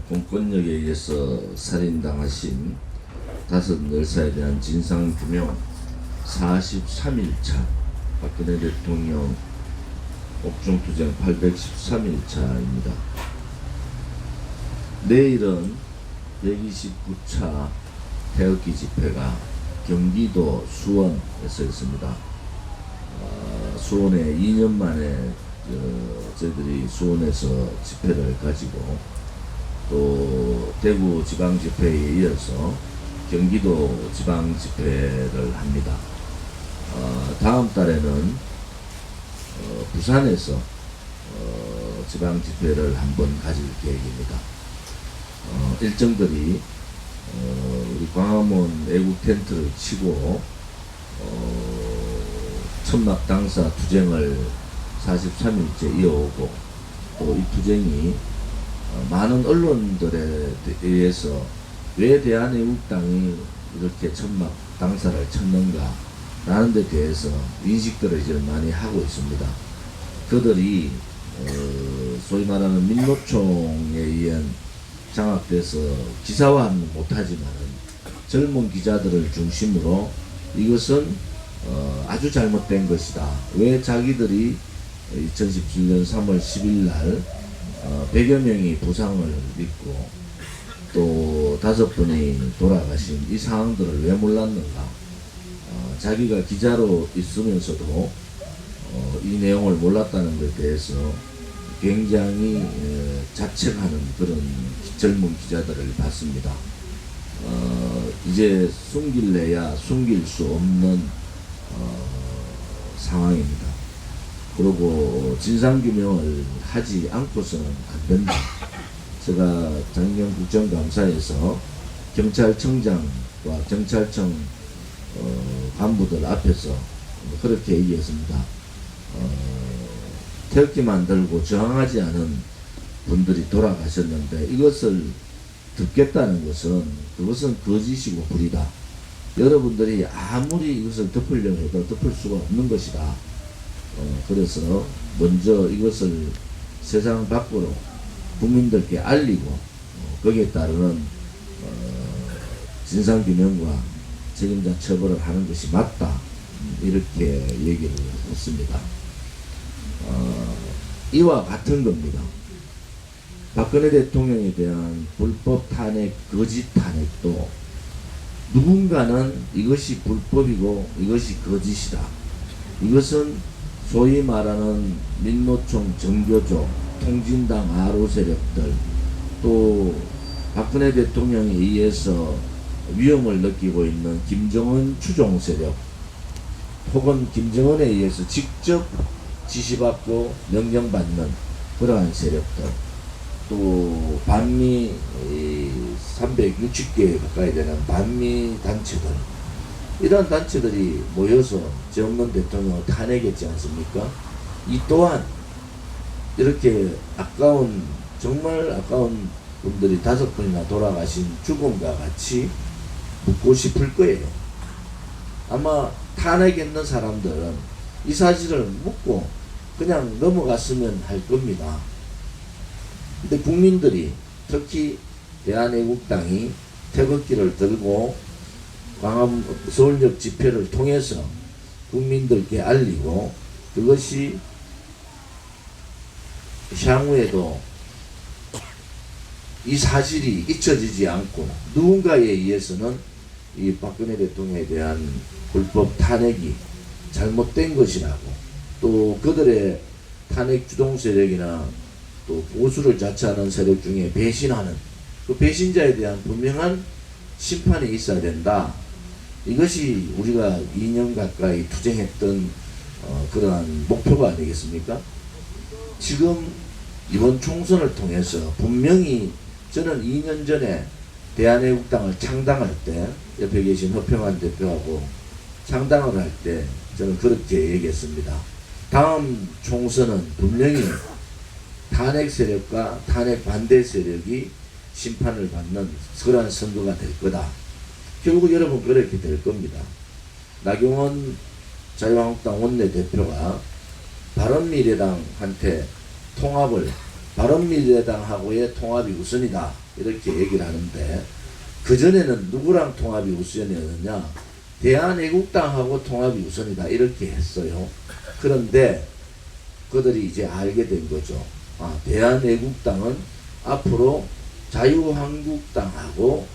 공권력에 의해서 살인당하신 5열사에 대한 진상규명 43일차 박근혜 대통령 옥중투쟁 813일차입니다. 내일은 129차 태극기 집회가 경기도 수원에서 있습니다. 수원에 2년 만에 저희들이 수원에서 집회를 가지고 또 대구 지방 집회에 이어서 경기도 지방 집회를 합니다. 다음 달에는 부산에서 지방 집회를 한번 가질 계획입니다. 일정들이 우리 광화문 애국 텐트를 치고 천막 당사 투쟁을 43일째 이어오고 또 이 투쟁이 많은 언론들에 의해서 왜 대한애국당이 이렇게 천막 당사를 쳤는가 라는 데 대해서 인식들을 이제 많이 하고 있습니다. 그들이 소위 말하는 민노총에 의한 장악돼서 기사화는 못하지만은 젊은 기자들을 중심으로 이것은 아주 잘못된 것이다. 왜 자기들이 2017년 3월 10일 날 100여 명이 부상을 입고 또 5분이 돌아가신 이 상황들을 왜 몰랐는가. 자기가 기자로 있으면서도 이 내용을 몰랐다는 것에 대해서 굉장히 자책하는 그런 젊은 기자들을 봤습니다. 이제 숨길래야 숨길 수 없는 상황입니다. 그리고 진상규명을 하지 않고서는 안 된다. 제가 작년 국정감사에서 경찰청장과 경찰청 간부들 앞에서 그렇게 얘기했습니다. 태극기만 들고 저항하지 않은 분들이 돌아가셨는데 이것을 덮겠다는 것은 그것은 거짓이고 불이다. 여러분들이 아무리 이것을 덮으려고 해도 덮을 수가 없는 것이다. 그래서 먼저 이것을 세상 밖으로 국민들께 알리고 거기에 따르는 진상규명과 책임자 처벌을 하는 것이 맞다. 이렇게 얘기를 했습니다. 이와 같은 겁니다. 박근혜 대통령에 대한 불법 탄핵, 거짓 탄핵도 누군가는 이것이 불법이고 이것이 거짓이다. 이것은 소위 말하는 민노총 정교조, 통진당 아로 세력들, 또 박근혜 대통령에 의해서 위험을 느끼고 있는 김정은 추종 세력, 혹은 김정은에 의해서 직접 지시받고 명령받는 그러한 세력들, 또 반미 360개 가까이 되는 반미 단체들, 이러한 단체들이 모여서 죄 없는 대통령을 탄핵했지 않습니까? 이 또한 이렇게 아까운, 정말 아까운 분들이 5분이나 돌아가신 죽음과 같이 묻고 싶을 거예요. 아마 탄핵했는 사람들은 이 사실을 묻고 그냥 넘어갔으면 할 겁니다. 근데 국민들이, 특히 대한애국당이 태극기를 들고 광화문 서울역 집회를 통해서 국민들께 알리고 그것이 향후에도 이 사실이 잊혀지지 않고 누군가에 의해서는 이 박근혜 대통령에 대한 불법 탄핵이 잘못된 것이라고, 또 그들의 탄핵 주동 세력이나 또 보수를 자처하는 세력 중에 배신하는 그 배신자에 대한 분명한 심판이 있어야 된다. 이것이 우리가 2년 가까이 투쟁했던 그러한 목표가 아니겠습니까? 지금 이번 총선을 통해서 분명히 저는 2년 전에 대한애국당을 창당할 때 옆에 계신 허평환 대표하고 창당을 할 때 저는 그렇게 얘기했습니다. 다음 총선은 분명히 탄핵 세력과 탄핵 반대 세력이 심판을 받는 그러한 선거가 될 거다. 결국 여러분 그렇게 될 겁니다. 나경원 자유한국당 원내대표가 바른미래당한테 통합을 바른미래당하고의 통합이 우선이다 이렇게 얘기를 하는데, 그전에는 누구랑 통합이 우선이었느냐, 대한애국당하고 통합이 우선이다 이렇게 했어요. 그런데 그들이 이제 알게 된 거죠. 대한애국당은 앞으로 자유한국당하고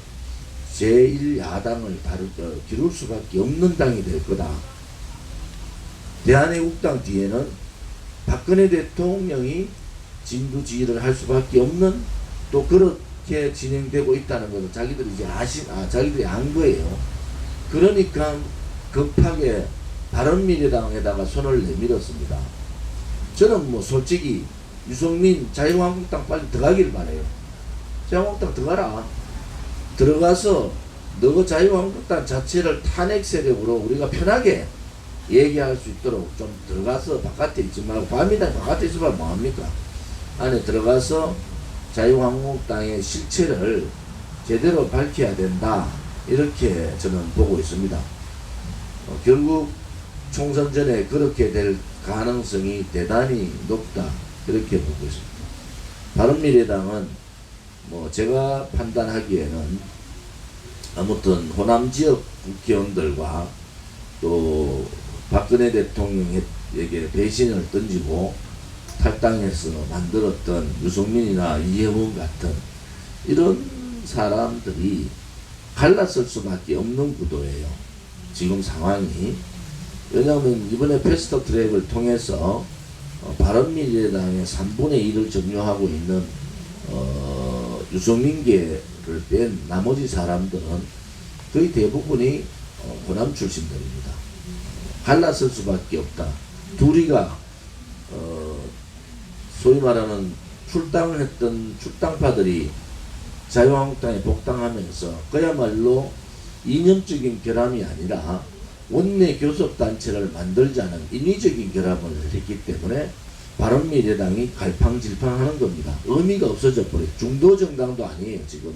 제1야당을 기룰 수밖에 없는 당이 될 거다. 대한애국당 뒤에는 박근혜 대통령이 진두지휘를 할 수밖에 없는, 또 그렇게 진행되고 있다는 것을 자기들이 이제 자기들이 안 거예요. 그러니까 급하게 바른미래당에다가 손을 내밀었습니다. 저는 뭐 솔직히 유승민 자유한국당 빨리 들어가길 바래요. 자유한국당 들어가라. 들어가서 너 자유한국당 자체를 탄핵 세력으로 우리가 편하게 얘기할 수 있도록 좀 들어가서 바깥에 있지 말고, 밤이나 바깥에 있으면 뭐합니까? 안에 들어가서 자유한국당의 실체를 제대로 밝혀야 된다 이렇게 저는 보고 있습니다. 결국 총선 전에 그렇게 될 가능성이 대단히 높다 그렇게 보고 있습니다. 바른미래당은 뭐 제가 판단하기에는 아무튼 호남 지역 국회의원들과 또 박근혜 대통령에게 배신을 던지고 탈당해서 만들었던 유승민이나 이혜원 같은 이런 사람들이 갈라설 수밖에 없는 구도예요. 지금 상황이. 왜냐하면 이번에 패스트트랙을 통해서 바른미래당의 3분의 1을 점유하고 있는 유승민계를 뺀 나머지 사람들은 거의 대부분이 호남 출신들입니다. 갈라설 수밖에 없다. 둘이가 소위 말하는 출당을 했던 출당파들이 자유한국당에 복당하면서 그야말로 이념적인 결함이 아니라 원내 교섭단체를 만들자는 인위적인 결함을 했기 때문에 바른미래당이 갈팡질팡하는 겁니다. 의미가 없어져 버려요. 중도 정당도 아니에요. 지금은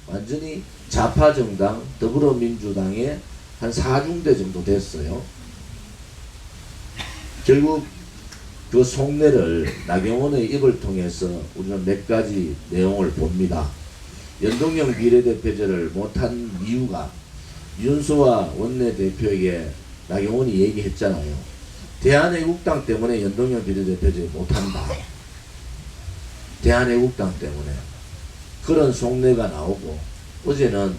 완전히 좌파 정당 더불어민주당의 한 4중대 정도 됐어요. 결국 그 속내를 나경원의 입을 통해서 우리는 몇 가지 내용을 봅니다. 연동형 비례대표제를 못한 이유가, 윤소아 원내대표에게 나경원이 얘기했잖아요. 대한애국당 때문에 연동형 비례대표제 못한다. 대한애국당 때문에. 그런 속내가 나오고, 어제는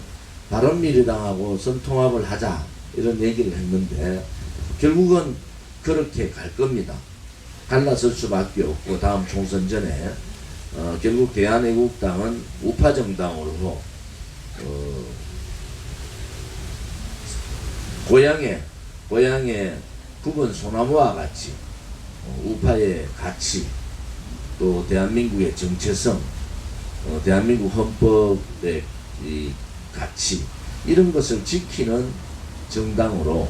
바른미래당하고 선통합을 하자 이런 얘기를 했는데 결국은 그렇게 갈 겁니다. 갈라설 수밖에 없고, 다음 총선 전에 결국 대한애국당은 우파정당으로 고향의 굵은 소나무와 같이 우파의 가치, 또 대한민국의 정체성, 대한민국 헌법의 이 가치, 이런 것을 지키는 정당으로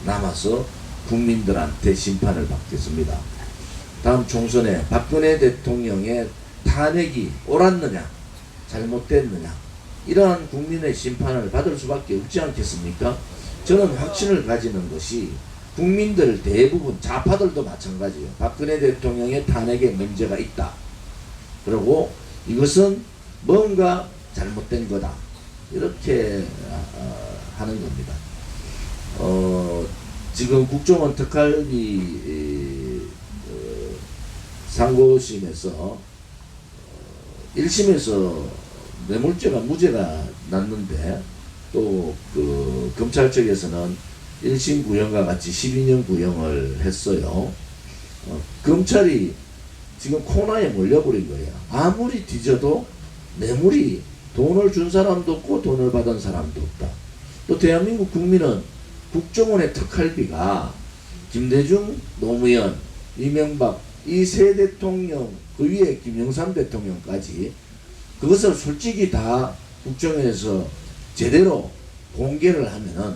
남아서 국민들한테 심판을 받겠습니다. 다음 총선에 박근혜 대통령의 탄핵이 옳았느냐 잘못됐느냐, 이러한 국민의 심판을 받을 수밖에 없지 않겠습니까? 저는 확신을 가지는 것이 국민들 대부분, 좌파들도 마찬가지예요. 박근혜 대통령의 탄핵에 문제가 있다. 그리고 이것은 뭔가 잘못된 거다. 이렇게 하는 겁니다. 지금 국정원 특활비 상고심에서 1심에서 뇌물죄가 무죄가 났는데, 또 그 검찰 측에서는 1심 구형과 같이 12년 구형을 했어요. 검찰이 지금 코너에 몰려버린 거예요. 아무리 뒤져도 뇌물이, 돈을 준 사람도 없고 돈을 받은 사람도 없다. 또 대한민국 국민은 국정원의 특활비가 김대중, 노무현, 이명박 이 세 대통령, 그 위에 김영삼 대통령까지 그것을 솔직히 다 국정원에서 제대로 공개를 하면은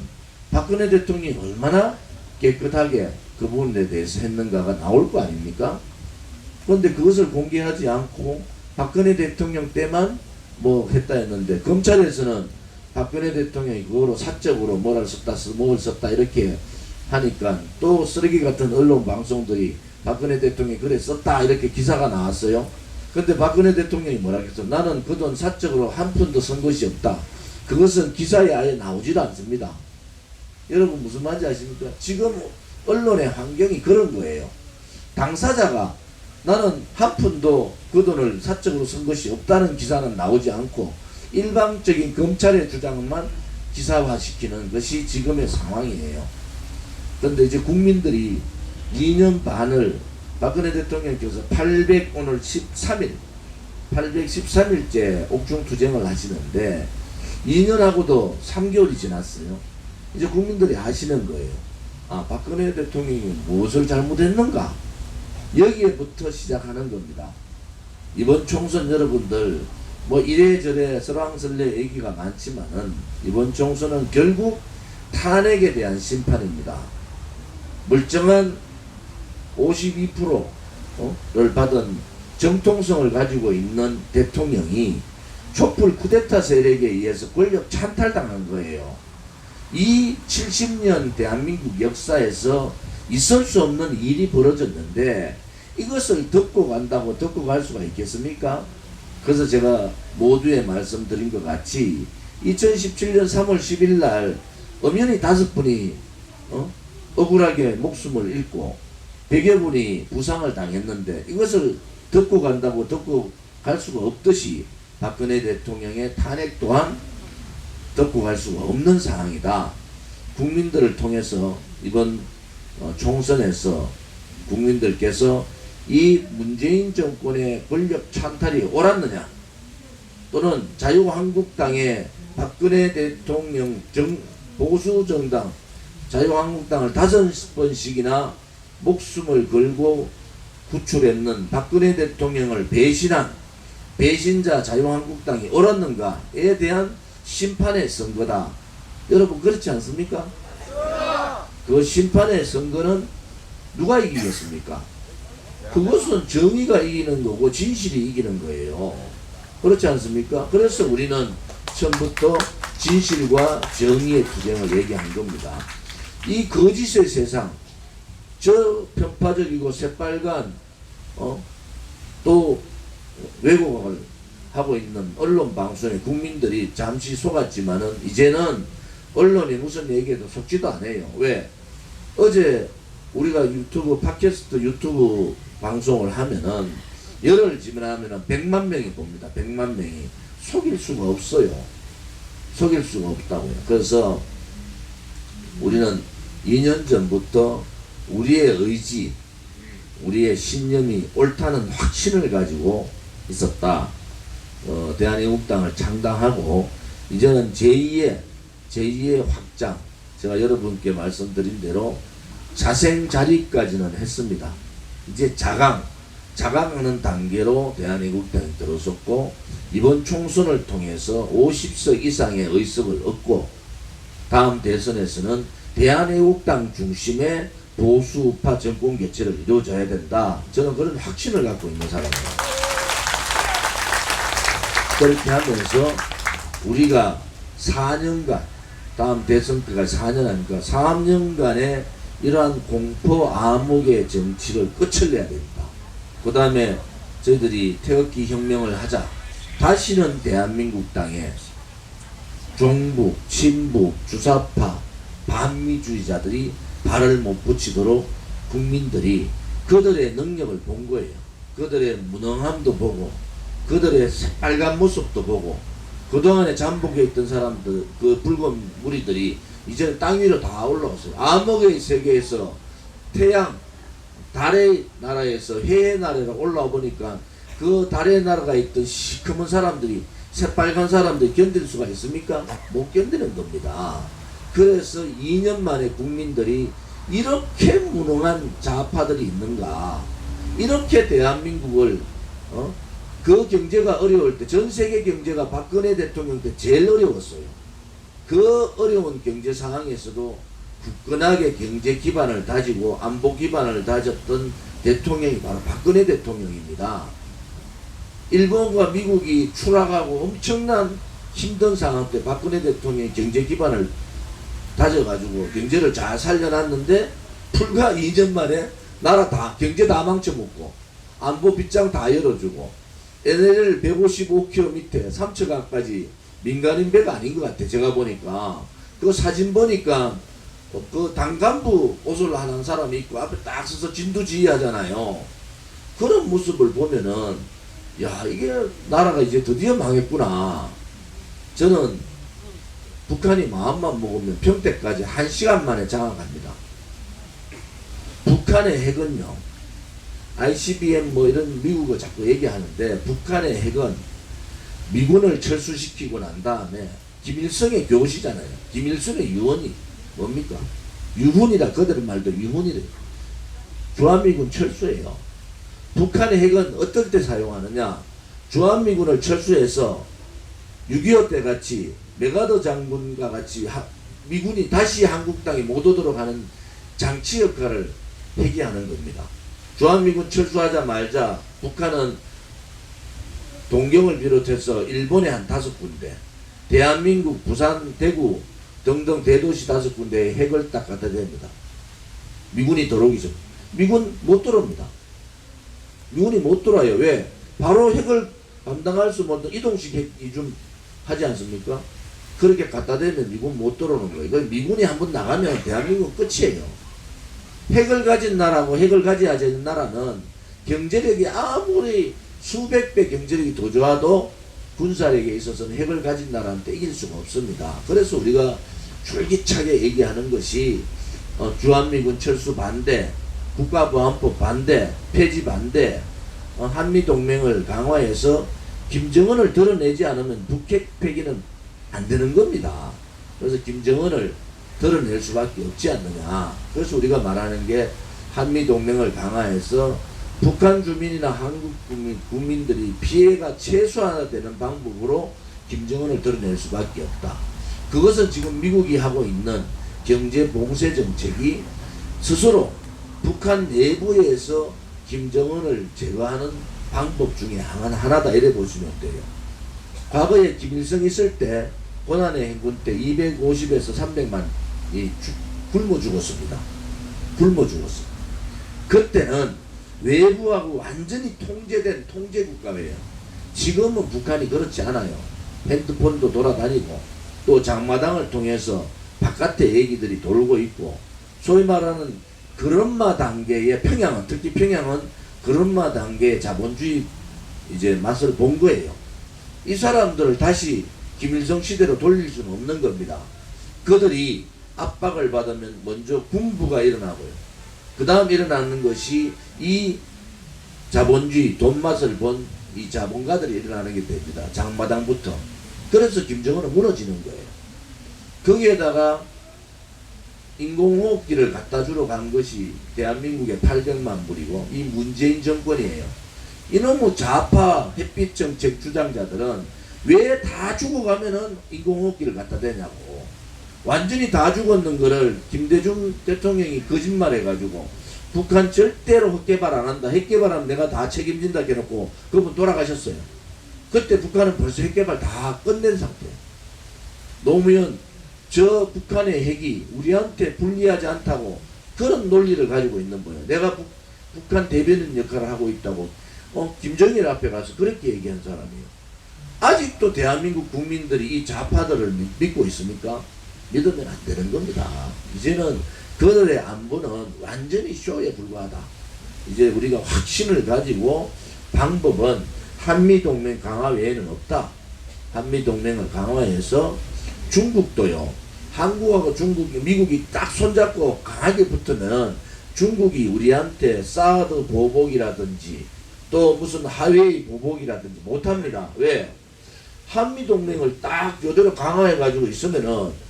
박근혜 대통령이 얼마나 깨끗하게 그 부분에 대해서 했는가가 나올 거 아닙니까? 그런데 그것을 공개하지 않고 박근혜 대통령 때만 뭐 했다 했는데, 검찰에서는 박근혜 대통령이 그거로 사적으로 뭐를 썼다 이렇게 하니까 또 쓰레기 같은 언론 방송들이 박근혜 대통령이 그래 썼다 이렇게 기사가 나왔어요. 근데 박근혜 대통령이 뭐라 했어? 나는 그 돈 사적으로 한 푼도 쓴 것이 없다. 그것은 기사에 아예 나오지도 않습니다. 여러분 무슨 말인지 아십니까? 지금 언론의 환경이 그런 거예요. 당사자가 나는 한 푼도 그 돈을 사적으로 쓴 것이 없다는 기사는 나오지 않고 일방적인 검찰의 주장만 기사화시키는 것이 지금의 상황이에요. 그런데 이제 국민들이 2년 반을 박근혜 대통령께서 오늘 813일째 옥중투쟁을 하시는데 2년하고도 3개월이 지났어요. 이제 국민들이 아시는 거예요. 아, 박근혜 대통령이 무엇을 잘못했는가? 여기에부터 시작하는 겁니다. 이번 총선 여러분들 뭐 이래저래 설왕설래 얘기가 많지만은 이번 총선은 결국 탄핵에 대한 심판입니다. 멀쩡한 52%를 받은 정통성을 가지고 있는 대통령이 촛불 쿠데타 세력에 의해서 권력 찬탈당한 거예요. 이 70년 대한민국 역사에서 있을 수 없는 일이 벌어졌는데 이것을 덮고 간다고 덮고 갈 수가 있겠습니까? 그래서 제가 모두에 말씀드린 것 같이 2017년 3월 10일 날 엄연히 5분이 억울하게 목숨을 잃고 100여 분이 부상을 당했는데 이것을 덮고 간다고 덮고 갈 수가 없듯이 박근혜 대통령의 탄핵 또한 덮고 갈 수가 없는 상황이다. 국민들을 통해서 이번 총선에서 국민들께서 이 문재인 정권의 권력 찬탈이 옳았느냐 또는 자유한국당의 박근혜 대통령 보수정당 자유한국당을 5번씩이나 목숨을 걸고 구출했는 박근혜 대통령을 배신한 배신자 자유한국당이 옳았는가에 대한 심판의 선거다. 여러분 그렇지 않습니까? 그 심판의 선거는 누가 이기겠습니까? 그것은 정의가 이기는 거고 진실이 이기는 거예요. 그렇지 않습니까? 그래서 우리는 처음부터 진실과 정의의 투쟁을 얘기한 겁니다. 이 거짓의 세상, 저 편파적이고 새빨간 또 왜곡을 하고 있는 언론 방송에 국민들이 잠시 속았지만은 이제는 언론이 무슨 얘기해도 속지도 않아요. 왜? 어제 우리가 유튜브 팟캐스트 유튜브 방송을 하면은 열흘 지나면은 100만 명이 봅니다. 100만 명이 속일 수가 없어요. 속일 수가 없다고요. 그래서 우리는 2년 전부터 우리의 의지, 우리의 신념이 옳다는 확신을 가지고 있었다. 대한애국당을 창당하고 이제는 제2의 확장, 제가 여러분께 말씀드린 대로 자생자리까지는 했습니다. 이제 자강하는 단계로 대한애국당이 들어섰고 이번 총선을 통해서 50석 이상의 의석을 얻고 다음 대선에서는 대한애국당 중심의 보수우파 정권 교체를 이루어져야 된다. 저는 그런 확신을 갖고 있는 사람입니다. 그렇게 하면서 우리가 4년간 다음 대선 때까지 4년 하니까 3년간의 이러한 공포 암흑의 정치를 끝을 내야 됩니다. 그 다음에 저희들이 태극기 혁명을 하자. 다시는 대한민국 땅에 종북, 친북, 주사파, 반미주의자들이 발을 못 붙이도록 국민들이 그들의 능력을 본 거예요. 그들의 무능함도 보고 그들의 빨간 모습도 보고 그동안에 잠복해 있던 사람들 그 붉은 무리들이 이제는 땅 위로 다 올라왔어요. 암흑의 세계에서 태양 달의 나라에서 해의 나라로 올라와 보니까 그 달의 나라가 있던 시커먼 사람들이 새빨간 사람들이 견딜 수가 있습니까? 못 견디는 겁니다. 그래서 2년 만에 국민들이 이렇게 무능한 좌파들이 있는가, 이렇게 대한민국을 그 경제가 어려울 때 전 세계 경제가 박근혜 대통령 때 제일 어려웠어요. 그 어려운 경제 상황에서도 굳건하게 경제 기반을 다지고 안보 기반을 다졌던 대통령이 바로 박근혜 대통령입니다. 일본과 미국이 추락하고 엄청난 힘든 상황 때 박근혜 대통령이 경제 기반을 다져가지고 경제를 잘 살려놨는데 불과 2년 만에 나라 다 경제 다 망쳐먹고 안보 빗장 다 열어주고 NL 155km 밑에 삼척항까지 민간인 배가 아닌 것 같아. 제가 보니까 그 사진 보니까 그 당간부 옷을 하는 사람이 있고 앞에 딱 서서 진두지휘 하잖아요. 그런 모습을 보면은 야, 이게 나라가 이제 드디어 망했구나. 저는 북한이 마음만 먹으면 평택까지 1시간 만에 장악합니다. 북한의 핵은요, ICBM 뭐 이런 미국을 자꾸 얘기하는데, 북한의 핵은 미군을 철수시키고 난 다음에 김일성의 교시잖아요. 김일성의 유언이 뭡니까? 유훈이라, 그들의 말도 유훈이래요. 주한미군 철수예요. 북한의 핵은 어떨 때 사용하느냐? 주한미군을 철수해서 6.25 때 같이 메가더 장군과 같이 미군이 다시 한국 땅에 못 오도록 하는 장치 역할을 회귀하는 겁니다. 주한미군 철수하자마자 북한은 동경을 비롯해서 일본의 한 5군데, 대한민국, 부산, 대구 등등 대도시 5군데에 핵을 딱 갖다 댑니다. 미군이 들어오기 전. 미군 못 들어옵니다. 미군이 못 들어와요. 왜? 바로 핵을 감당할 수 없는 이동식 핵 이중 하지 않습니까? 그렇게 갖다 대면 미군 못 들어오는 거예요. 미군이 한번 나가면 대한민국 끝이에요. 핵을 가진 나라고 핵을 가져야 되는 나라는 경제력이 아무리 수백 배 경제력이 더 좋아도 군사력에 있어서는 핵을 가진 나라한테 이길 수가 없습니다. 그래서 우리가 줄기차게 얘기하는 것이 주한미군 철수 반대, 국가보안법 반대, 폐지 반대, 한미동맹을 강화해서 김정은을 드러내지 않으면 북핵 폐기는 안 되는 겁니다. 그래서 김정은을 드러낼 수밖에 없지 않느냐. 그래서 우리가 말하는 게 한미동맹을 강화해서 북한 주민이나 한국 국민들이 피해가 최소화되는 방법으로 김정은을 드러낼 수밖에 없다. 그것은 지금 미국이 하고 있는 경제 봉쇄 정책이 스스로 북한 내부에서 김정은을 제거하는 방법 중에 하나다, 이래 보시면 돼요. 과거에 김일성 있을 때 고난의 행군 때 250에서 300만이 굶어 죽었습니다. 굶어 죽었어요. 그때는 외부하고 완전히 통제된 통제국가예요. 지금은 북한이 그렇지 않아요. 핸드폰도 돌아다니고 또 장마당을 통해서 바깥에 얘기들이 돌고 있고, 소위 말하는 그런마 단계의 평양은, 특히 평양은 그런마 단계의 자본주의 이제 맛을 본 거예요. 이 사람들을 다시 김일성 시대로 돌릴 수는 없는 겁니다. 그들이 압박을 받으면 먼저 군부가 일어나고요. 그 다음 일어나는 것이 이 자본주의 돈맛을 본 이 자본가들이 일어나는 게 됩니다. 장마당부터. 그래서 김정은은 무너지는 거예요. 거기에다가 인공호흡기를 갖다 주러 간 것이 대한민국에 800만 불이고 이 문재인 정권이에요. 이놈의 좌파 햇빛 정책 주장자들은 왜 다 죽어가면은 인공호흡기를 갖다 대냐고. 완전히 다 죽었는 거를 김대중 대통령이 거짓말해가지고 북한 절대로 핵개발 안 한다, 핵개발하면 내가 다 책임진다 해놓고 그분 돌아가셨어요. 그때 북한은 벌써 핵개발 다 끝낸 상태예요. 노무현, 저 북한의 핵이 우리한테 불리하지 않다고 그런 논리를 가지고 있는 거예요. 내가 북한 대변인 역할을 하고 있다고 김정일 앞에 가서 그렇게 얘기한 사람이에요. 아직도 대한민국 국민들이 이 좌파들을 믿고 있습니까? 믿으면 안 되는 겁니다. 이제는 그들의 안보는 완전히 쇼에 불과하다. 이제 우리가 확신을 가지고 방법은 한미동맹 강화 외에는 없다. 한미동맹을 강화해서 중국도요, 한국하고 중국이, 미국이 딱 손잡고 강하게 붙으면 중국이 우리한테 사드 보복이라든지 또 무슨 하웨이 보복이라든지 못합니다. 왜? 한미동맹을 딱 요대로 강화해가지고 있으면은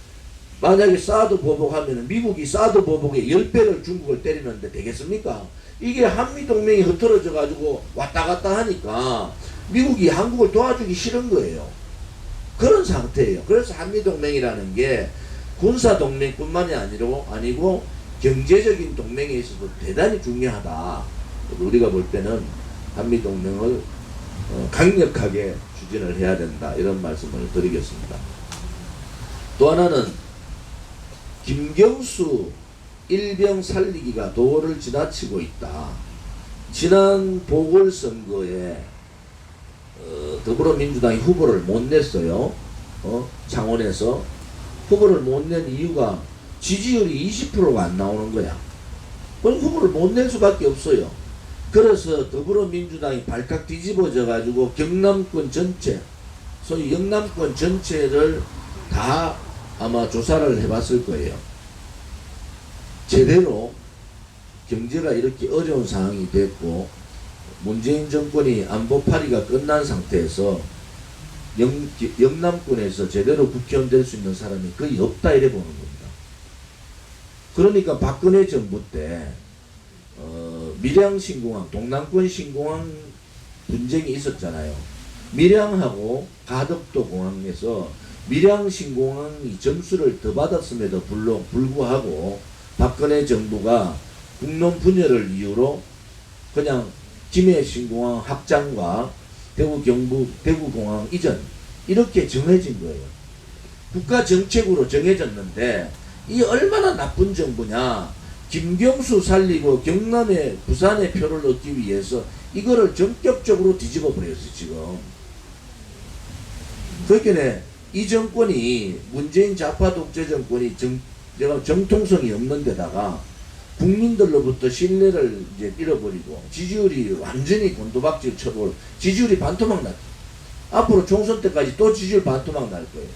만약에 사드 보복하면은 미국이 사드 보복에 10배를 중국을 때리는데 되겠습니까? 이게 한미동맹이 흐트러져 가지고 왔다 갔다 하니까 미국이 한국을 도와주기 싫은 거예요. 그런 상태예요. 그래서 한미동맹이라는 게 군사동맹뿐만이 아니고 경제적인 동맹에 있어서 대단히 중요하다. 우리가 볼 때는 한미동맹을 강력하게 추진을 해야 된다, 이런 말씀을 드리겠습니다. 또 하나는 김경수 일병 살리기가 도를 지나치고 있다. 지난 보궐선거에 더불어민주당이 후보를 못 냈어요. 창원에서 후보를 못 낸 이유가 지지율이 20%가 안 나오는 거야. 그럼 후보를 못 낼 수밖에 없어요. 그래서 더불어민주당이 발칵 뒤집어져 가지고 경남권 전체, 소위 영남권 전체를 다 아마 조사를 해봤을 거예요. 제대로 경제가 이렇게 어려운 상황이 됐고 문재인 정권이 안보파리가 끝난 상태에서 영남권에서 제대로 국회의원 될 수 있는 사람이 거의 없다 이래 보는 겁니다. 그러니까 박근혜 정부 때 밀양 신공항, 동남권 신공항 분쟁이 있었잖아요. 밀양하고 가덕도 공항에서 밀양 신공항이 점수를 더 받았음에도 불구하고 박근혜 정부가 국론 분열을 이유로 그냥 김해 신공항 확장과 대구공항 이전 이렇게 정해진 거예요. 국가 정책으로 정해졌는데 이 얼마나 나쁜 정부냐. 김경수 살리고 경남에 부산의 표를 얻기 위해서 이거를 전격적으로 뒤집어 버렸어요 지금. 그러니까 이 정권이 문재인 좌파 독재 정권이 정통성이 없는 데다가 국민들로부터 신뢰를 이제 잃어버리고 지지율이 완전히 곤두박질 쳐볼 지지율이 반토막 났죠. 앞으로 총선 때까지 또 지지율 반토막 날 거예요.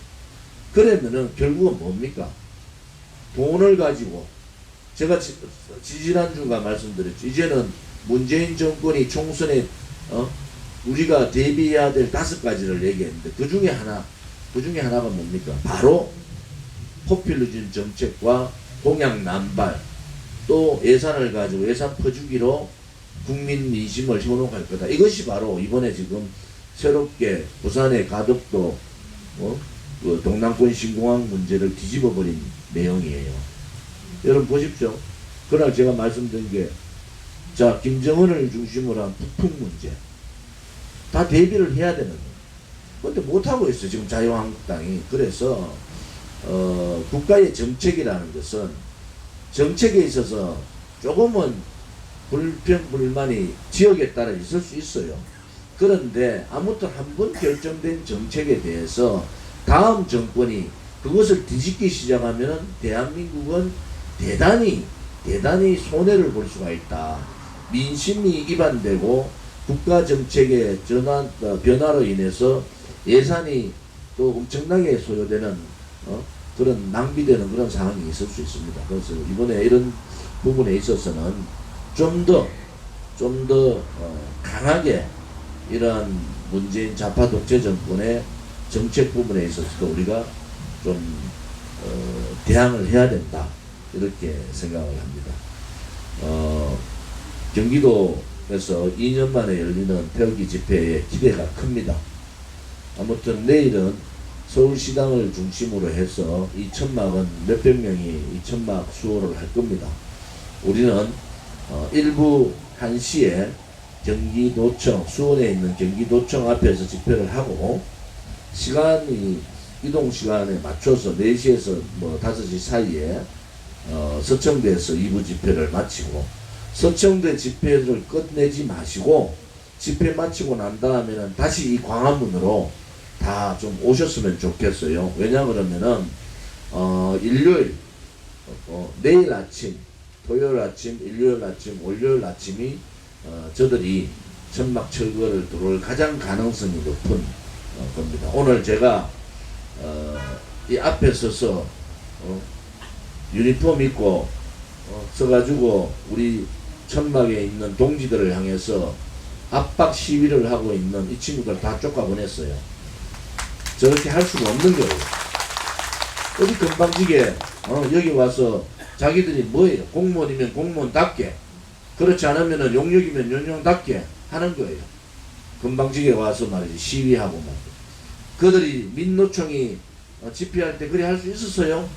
그러면은 결국은 뭡니까? 돈을 가지고 제가 지지난주가 말씀드렸죠. 이제는 문재인 정권이 총선에 우리가 대비해야 될 5가지를 얘기했는데 그 중에 하나가 뭡니까? 바로 포퓰리즘 정책과 공약 남발 또 예산을 가지고 예산 퍼주기로 국민 민심을 현혹할 거다. 이것이 바로 이번에 지금 새롭게 부산의 가덕도 그 동남권 신공항 문제를 뒤집어버린 내용이에요. 여러분 보십시오. 그날 제가 말씀드린 게 자 김정은을 중심으로 한 북풍 문제 다 대비를 해야 되는 거예요. 그런데 못하고 있어요 지금 자유한국당이. 그래서 국가의 정책이라는 것은 정책에 있어서 조금은 불평불만이 지역에 따라 있을 수 있어요. 그런데 아무튼 한번 결정된 정책에 대해서 다음 정권이 그것을 뒤집기 시작하면 대한민국은 대단히 손해를 볼 수가 있다. 민심이 이반되고 국가 정책의 변화로 인해서 예산이 또 엄청나게 소요되는 그런 낭비되는 그런 상황이 있을 수 있습니다. 그래서 이번에 이런 부분에 있어서는 좀 더 강하게 이런 문재인 좌파 독재 정권의 정책 부분에 있어서도 우리가 좀 대항을 해야 된다 이렇게 생각을 합니다. 경기도에서 2년 만에 열리는 태극기 집회에 기대가 큽니다. 아무튼 내일은 서울시당을 중심으로 해서 이 천막은 몇백 명이 이 천막 수호를 할 겁니다. 우리는 일부 1시에 경기도청, 수원에 있는 경기도청 앞에서 집회를 하고 이동 시간에 맞춰서 4시에서 5시 사이에 서청대에서 2부 집회를 마치고 서청대 집회를 끝내지 마시고 집회 마치고 난 다음에는 다시 이 광화문으로 다 좀 오셨으면 좋겠어요. 왜냐 그러면은 일요일 내일 아침, 토요일 아침, 일요일 아침, 월요일 아침이 저들이 천막 철거를 들어올 가장 가능성이 높은 겁니다. 오늘 제가 이 앞에 서서 유니폼 입고 서가지고 우리 천막에 있는 동지들을 향해서 압박 시위를 하고 있는 이 친구들 다 쫓아보냈어요. 저렇게 할 수가 없는 거예요. 어디 금방지게 여기 와서 자기들이 뭐예요? 공무원이면 공무원답게, 그렇지 않으면 용역이면 용역답게 하는 거예요. 금방지게 와서 말이지 시위하고 막. 그들이 민노총이 집회할 때 그리 할 수 있었어요?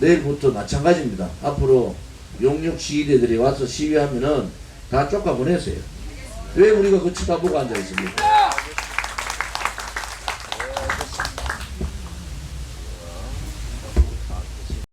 내일부터 마찬가지입니다. 앞으로 용역 시위대들이 와서 시위하면은 다 쫓아보내세요. 왜 우리가 그 쳐다보고 앉아 있습니까?